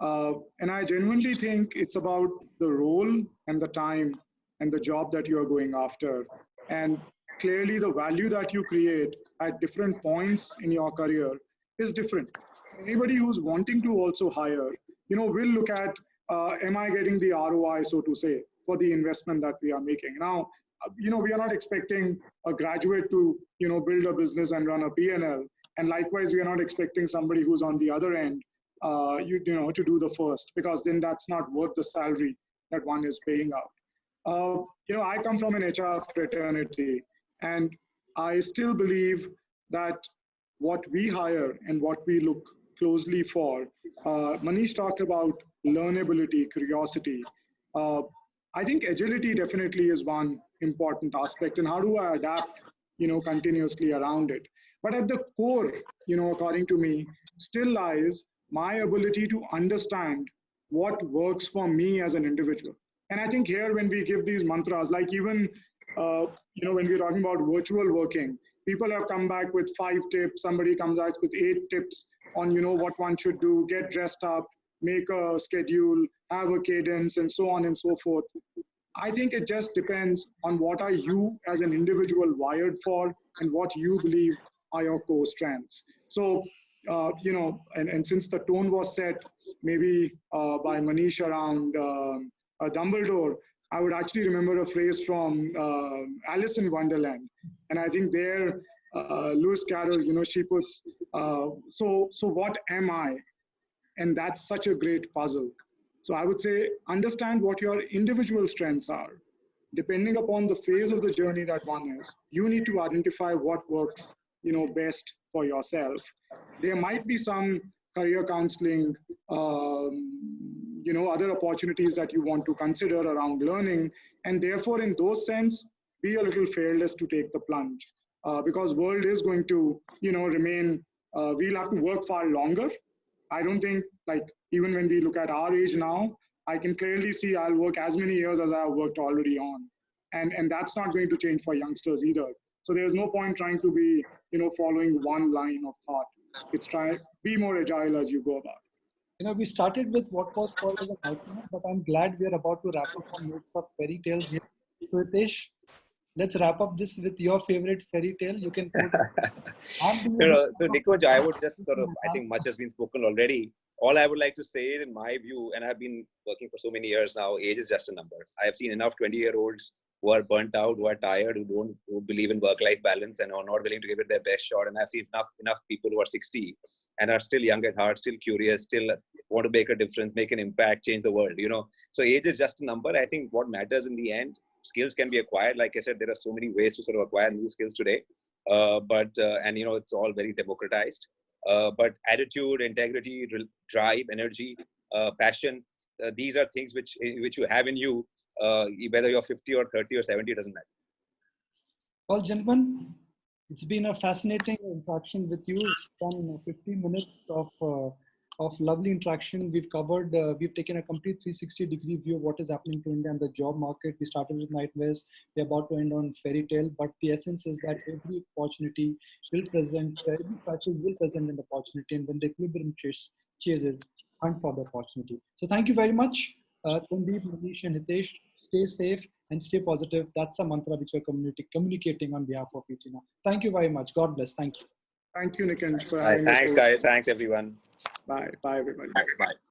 And I genuinely think it's about the role and the time and the job that you are going after. And clearly the value that you create at different points in your career is different. Anybody who's wanting to also hire, will look at, am I getting the ROI, so to say, for the investment that we are making? Now, we are not expecting a graduate to, build a business and run a P&L. And likewise, we are not expecting somebody who's on the other end, to do the first, because then that's not worth the salary that one is paying out. I come from an HR fraternity, and I still believe that what we hire and what we look closely for, Manish talked about learnability, curiosity. I think agility definitely is one important aspect, and how do I adapt, continuously around it. But at the core, according to me, still lies my ability to understand what works for me as an individual. And I think here, when we give these mantras, like even, when we're talking about virtual working, people have come back with 5 tips, somebody comes out with 8 tips on, what one should do, get dressed up, make a schedule, have a cadence, and so on and so forth. I think it just depends on what are you as an individual wired for and what you believe are your core strengths. So, and since the tone was set maybe by Manish around Dumbledore, I would actually remember a phrase from Alice in Wonderland. And I think there, Lewis Carroll, she puts, so what am I? And that's such a great puzzle. So I would say, understand what your individual strengths are. Depending upon the phase of the journey that one is, you need to identify what works, best for yourself. There might be some career counseling, other opportunities that you want to consider around learning. And therefore, in those sense, be a little fearless to take the plunge. Because world is going to, remain, we'll have to work far longer. I don't think, even when we look at our age now, I can clearly see I'll work as many years as I've worked already on. And that's not going to change for youngsters either. So there's no point trying to be, following one line of thought. It's be more agile as you go about. We started with what was called as a nightmare, but I'm glad we are about to wrap up on notes of fairy tales here. So Hitesh, let's wrap up this with your favorite fairy tale. You can quote. So Nikunj, I would just I think much has been spoken already. All I would like to say is, in my view, and I've been working for so many years now, age is just a number. I have seen enough 20-year-olds who are burnt out, who are tired, who believe in work-life balance and are not willing to give it their best shot. And I've seen enough people who are 60 and are still young at heart, still curious, still want to make a difference, make an impact, change the world, So age is just a number. I think what matters in the end, skills can be acquired. Like I said, there are so many ways to sort of acquire new skills today. It's all very democratized. But attitude, integrity, drive, energy, passion, these are things which you have in you, whether you're 50 or 30 or 70, it doesn't matter. Well, gentlemen, it's been a fascinating interaction with you. It's done 50 minutes of of lovely interaction. We've covered, we've taken a complete 360-degree view of what is happening to India and the job market. We started with Nightmares. We're about to end on fairy tale, but the essence is that every opportunity will present, every crisis will present an opportunity, and when the equilibrium chases, hunt for the opportunity. So thank you very much. Sandeep, Manish, and Hitesh, stay safe and stay positive. That's a mantra which we're communicating on behalf of Etina. Thank you very much. God bless. Thank you. Thank you, Nikunj, for All right, having us. thanks, guys. Thanks, everyone. Bye. Bye, everybody. Bye.